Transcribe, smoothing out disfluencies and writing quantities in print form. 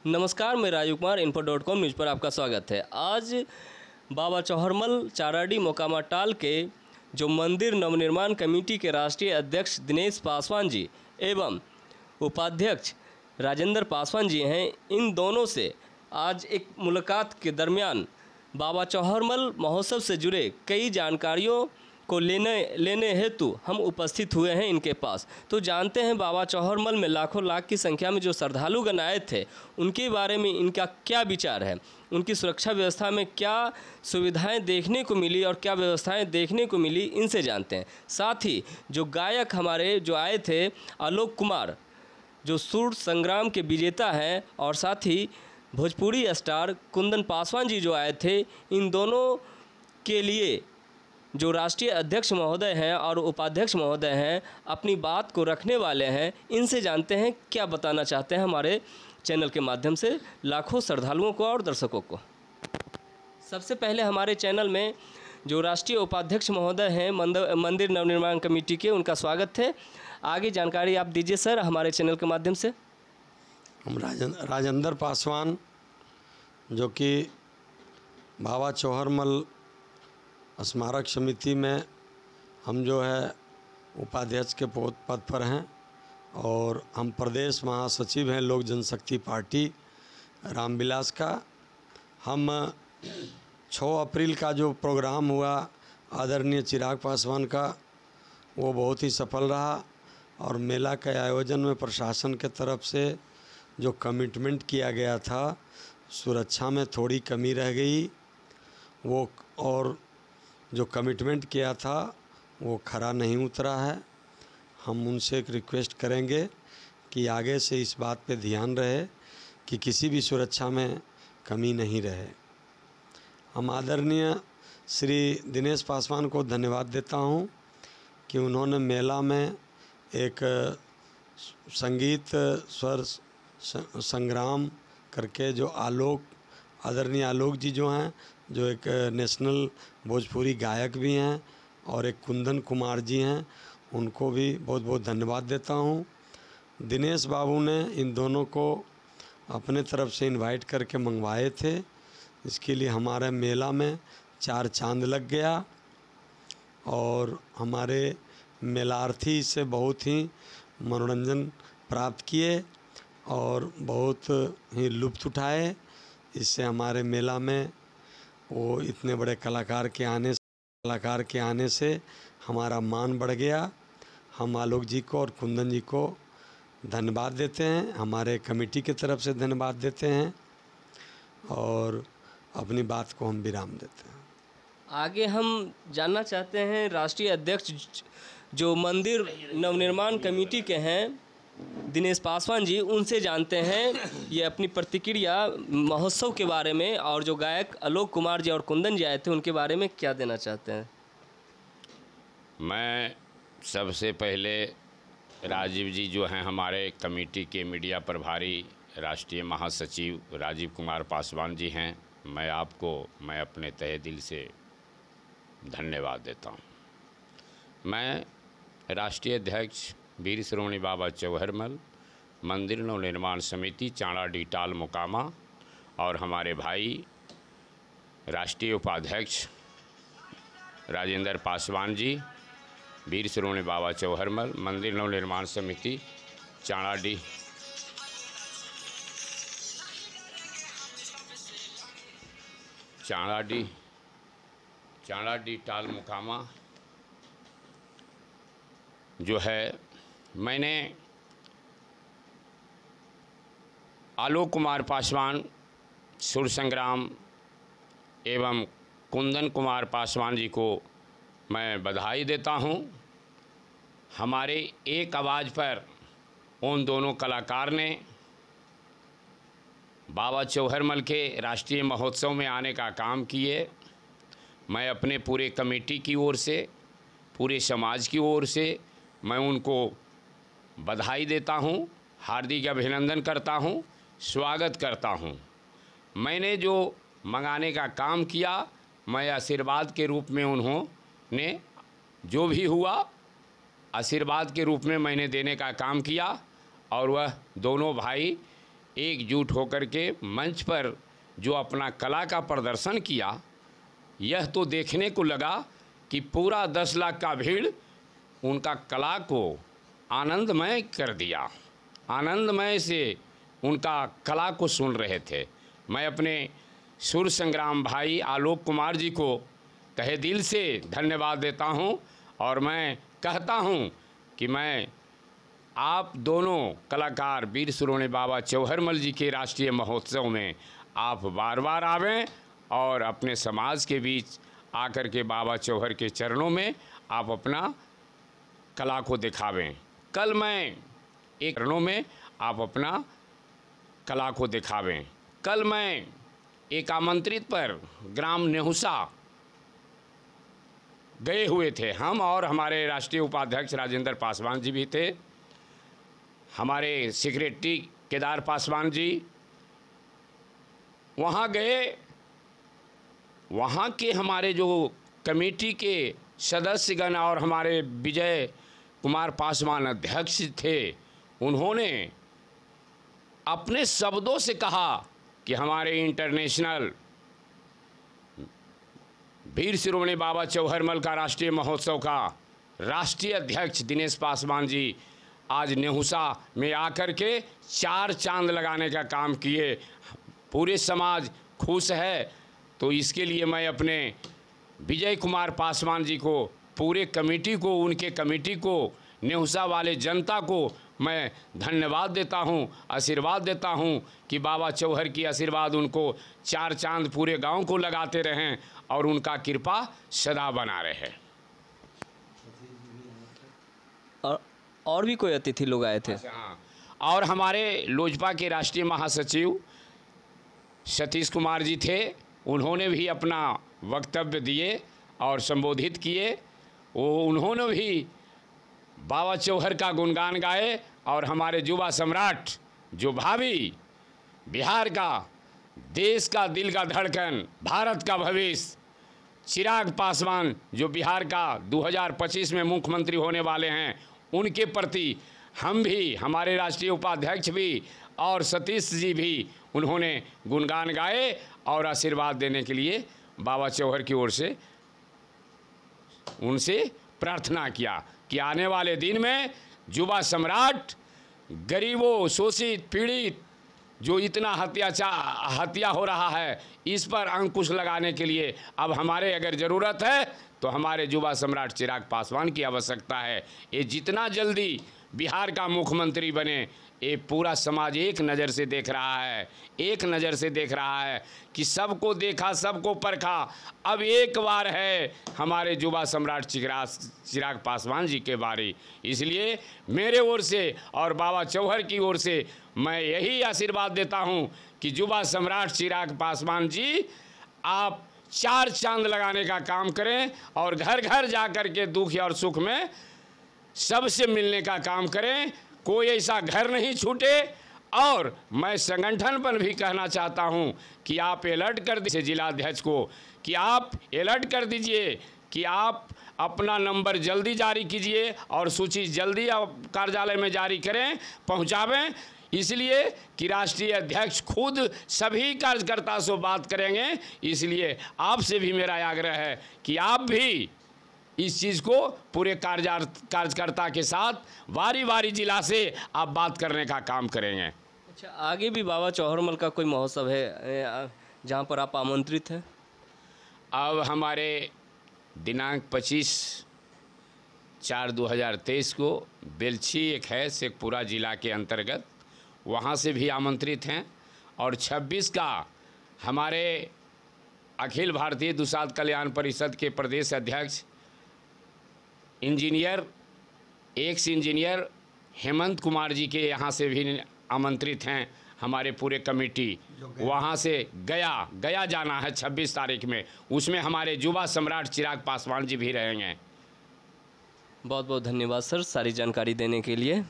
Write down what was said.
नमस्कार, मैं Rajiv Kumar info.com news पर आपका स्वागत है। आज बाबा चौहरमल चाराडी मोकामा टाल के जो मंदिर नवनिर्माण कमेटी के राष्ट्रीय अध्यक्ष दिनेश पासवान जी एवं उपाध्यक्ष राजेंद्र पासवान जी हैं, इन दोनों से आज एक मुलाकात के दरमियान बाबा चौहरमल महोत्सव से जुड़े कई जानकारियों को लेने हेतु हम उपस्थित हुए हैं इनके पास। तो जानते हैं बाबा चौहरमल में लाखों लाख की संख्या में जो श्रद्धालुगण आए थे उनके बारे में इनका क्या विचार है, उनकी सुरक्षा व्यवस्था में क्या सुविधाएं देखने को मिली और क्या व्यवस्थाएं देखने को मिली, इनसे जानते हैं। साथ ही जो गायक हमारे जो आए थे आलोक कुमार, जो सूर संग्राम के विजेता हैं, और साथ ही भोजपुरी स्टार कुंदन पासवान जी जो आए थे, इन दोनों के लिए जो राष्ट्रीय अध्यक्ष महोदय हैं और उपाध्यक्ष महोदय हैं अपनी बात को रखने वाले हैं। इनसे जानते हैं क्या बताना चाहते हैं हमारे चैनल के माध्यम से लाखों श्रद्धालुओं को और दर्शकों को। सबसे पहले हमारे चैनल में जो राष्ट्रीय उपाध्यक्ष महोदय हैं मंदिर नवनिर्माण कमेटी के, उनका स्वागत है। आगे जानकारी आप दीजिए सर हमारे चैनल के माध्यम से। हम राजेंद्र पासवान, जो कि बाबा चौहरमल स्मारक समिति में हम जो है उपाध्यक्ष के पद पर हैं, और हम प्रदेश महासचिव हैं लोक जनशक्ति पार्टी रामविलास का। हम 6 अप्रैल का जो प्रोग्राम हुआ आदरणीय चिराग पासवान का, वो बहुत ही सफल रहा, और मेला के आयोजन में प्रशासन के तरफ से जो कमिटमेंट किया गया था, सुरक्षा में थोड़ी कमी रह गई, वो और जो कमिटमेंट किया था वो खरा नहीं उतरा है। हम उनसे एक रिक्वेस्ट करेंगे कि आगे से इस बात पे ध्यान रहे कि किसी भी सुरक्षा में कमी नहीं रहे। हम आदरणीय श्री दिनेश पासवान को धन्यवाद देता हूं कि उन्होंने मेला में एक संगीत स्वर संग्राम करके जो आदरणीय आलोक जी जो हैं, जो एक नेशनल भोजपुरी गायक भी हैं, और एक कुंदन कुमार जी हैं, उनको भी बहुत बहुत धन्यवाद देता हूं। दिनेश बाबू ने इन दोनों को अपने तरफ से इनवाइट करके मंगवाए थे, इसके लिए हमारे मेला में 4 चांद लग गया, और हमारे मेलार्थी इससे बहुत ही मनोरंजन प्राप्त किए और बहुत ही लुत्फ़ उठाए। इससे हमारे मेला में वो इतने बड़े कलाकार के आने से हमारा मान बढ़ गया। हम आलोक जी को और कुंदन जी को धन्यवाद देते हैं, हमारे कमेटी की तरफ से धन्यवाद देते हैं, और अपनी बात को हम विराम देते हैं। आगे हम जानना चाहते हैं राष्ट्रीय अध्यक्ष जो मंदिर नवनिर्माण कमेटी के हैं दिनेश पासवान जी, उनसे जानते हैं ये अपनी प्रतिक्रिया महोत्सव के बारे में, और जो गायक आलोक कुमार जी और कुंदन जी आए थे उनके बारे में क्या देना चाहते हैं। मैं सबसे पहले राजीव जी जो हैं हमारे कमेटी के मीडिया प्रभारी राष्ट्रीय महासचिव राजीव कुमार पासवान जी हैं, मैं अपने तहे दिल से धन्यवाद देता हूं। मैं राष्ट्रीय अध्यक्ष वीर श्रोमणी बाबा चौहरमल मंदिर नवनिर्माण समिति चाराडी टाल मोकामा, और हमारे भाई राष्ट्रीय उपाध्यक्ष राजेंद्र पासवान जी, वीर श्रोमणी बाबा चौहरमल मंदिर नवनिर्माण समिति चाराडी टाल मोकामा जो है, मैंने आलोक कुमार पासवान, सुर संग्राम एवं कुंदन कुमार पासवान जी को मैं बधाई देता हूं। हमारे एक आवाज़ पर उन दोनों कलाकार ने बाबा चौहरमल के राष्ट्रीय महोत्सव में आने का काम किए। मैं अपने पूरे कमेटी की ओर से, पूरे समाज की ओर से मैं उनको बधाई देता हूं, हार्दिक अभिनंदन करता हूं, स्वागत करता हूं। मैंने जो मंगाने का काम किया, मैं आशीर्वाद के रूप में उन्होंने जो भी हुआ आशीर्वाद के रूप में मैंने देने का काम किया, और वह दोनों भाई एकजुट होकर के मंच पर जो अपना कला का प्रदर्शन किया, यह तो देखने को लगा कि पूरा 10 लाख का भीड़ उनका कला को आनंदमय कर दिया। आनंदमय से उनका कला को सुन रहे थे। मैं अपने सुर संग्राम भाई आलोक कुमार जी को तहे दिल से धन्यवाद देता हूं और मैं कहता हूं कि मैं आप दोनों कलाकार वीर शिरोमणि बाबा चौहरमल जी के राष्ट्रीय महोत्सव में आप बार बार आवें और अपने समाज के बीच आकर के बाबा चौहर के चरणों में आप अपना कला को दिखावें। कल मैं एक चरणों में आप अपना कला को दिखावें। कल मैं एक आमंत्रित पर ग्राम नेहुसा गए हुए थे। हम और हमारे राष्ट्रीय उपाध्यक्ष राजेंद्र पासवान जी भी थे, हमारे सेक्रेटरी केदार पासवान जी वहाँ गए। वहाँ के हमारे जो कमेटी के सदस्यगण और हमारे विजय कुमार पासवान अध्यक्ष थे, उन्होंने अपने शब्दों से कहा कि हमारे इंटरनेशनल वीर शिरोमणि बाबा चौहरमल का राष्ट्रीय महोत्सव का राष्ट्रीय अध्यक्ष दिनेश पासवान जी आज नेहुसा में आकर के 4 चांद लगाने का काम किए। पूरे समाज खुश है। तो इसके लिए मैं अपने विजय कुमार पासवान जी को, पूरे कमेटी को, उनके कमेटी को, नेहुसा वाले जनता को मैं धन्यवाद देता हूं, आशीर्वाद देता हूं कि बाबा चौहर की आशीर्वाद उनको 4 चांद पूरे गांव को लगाते रहें और उनका कृपा सदा बना रहे। और भी कोई अतिथि लोग आए थे? हाँ, और हमारे लोजपा के राष्ट्रीय महासचिव सतीश कुमार जी थे। उन्होंने भी अपना वक्तव्य दिए और संबोधित किए। उन्होंने भी बाबा चौहर का गुणगान गाए और हमारे युवा सम्राट जो भावी बिहार का, देश का दिल का धड़कन, भारत का भविष्य चिराग पासवान जो बिहार का 2025 में मुख्यमंत्री होने वाले हैं, उनके प्रति हम भी, हमारे राष्ट्रीय उपाध्यक्ष भी और सतीश जी भी, उन्होंने गुणगान गाए और आशीर्वाद देने के लिए बाबा चौहर की ओर से उनसे प्रार्थना किया कि आने वाले दिन में युवा सम्राट गरीबों, शोषित, पीड़ित जो इतना हत्या हो रहा है, इस पर अंकुश लगाने के लिए अब हमारे अगर ज़रूरत है तो हमारे युवा सम्राट चिराग पासवान की आवश्यकता है। ये जितना जल्दी बिहार का मुख्यमंत्री बने, ये पूरा समाज एक नज़र से देख रहा है, एक नज़र से देख रहा है कि सबको देखा, सबको परखा। अब एक बार है हमारे युवा सम्राट चिराग पासवान जी के बारी। इसलिए मेरे ओर से और बाबा चौहर की ओर से मैं यही आशीर्वाद देता हूं कि युवा सम्राट चिराग पासवान जी आप 4 चांद लगाने का काम करें और घर घर जा कर के दुख और सुख में सबसे मिलने का काम करें। कोई ऐसा घर नहीं छूटे। और मैं संगठन पर भी कहना चाहता हूं कि आप अलर्ट कर दीजिए जिलाध्यक्ष को कि आप अलर्ट कर दीजिए कि आप अपना नंबर जल्दी जारी कीजिए और सूची जल्दी कार्यालय में जारी करें, पहुंचावें। इसलिए कि राष्ट्रीय अध्यक्ष खुद सभी कार्यकर्ता से बात करेंगे। इसलिए आपसे भी मेरा आग्रह है कि आप भी इस चीज़ को पूरे कार्यकर्ता के साथ वारी वारी जिला से आप बात करने का काम करेंगे। अच्छा, आगे भी बाबा चौहरमल का कोई महोत्सव है जहां पर आप आमंत्रित हैं? अब हमारे दिनांक 25/4/2023 को बेलछी एक है शेखपुरा जिला के अंतर्गत, वहाँ से भी आमंत्रित हैं। और 26 का हमारे अखिल भारतीय दुसाध कल्याण परिषद के प्रदेश अध्यक्ष engineer, ex engineer Hemant Kumar ji के यहाँ से भी आमंत्रित हैं हमारे पूरे कमेटी। वहाँ से गया जाना है 26 तारीख में। उसमें हमारे युवा सम्राट चिराग पासवान जी भी रहेंगे। बहुत बहुत धन्यवाद सर सारी जानकारी देने के लिए।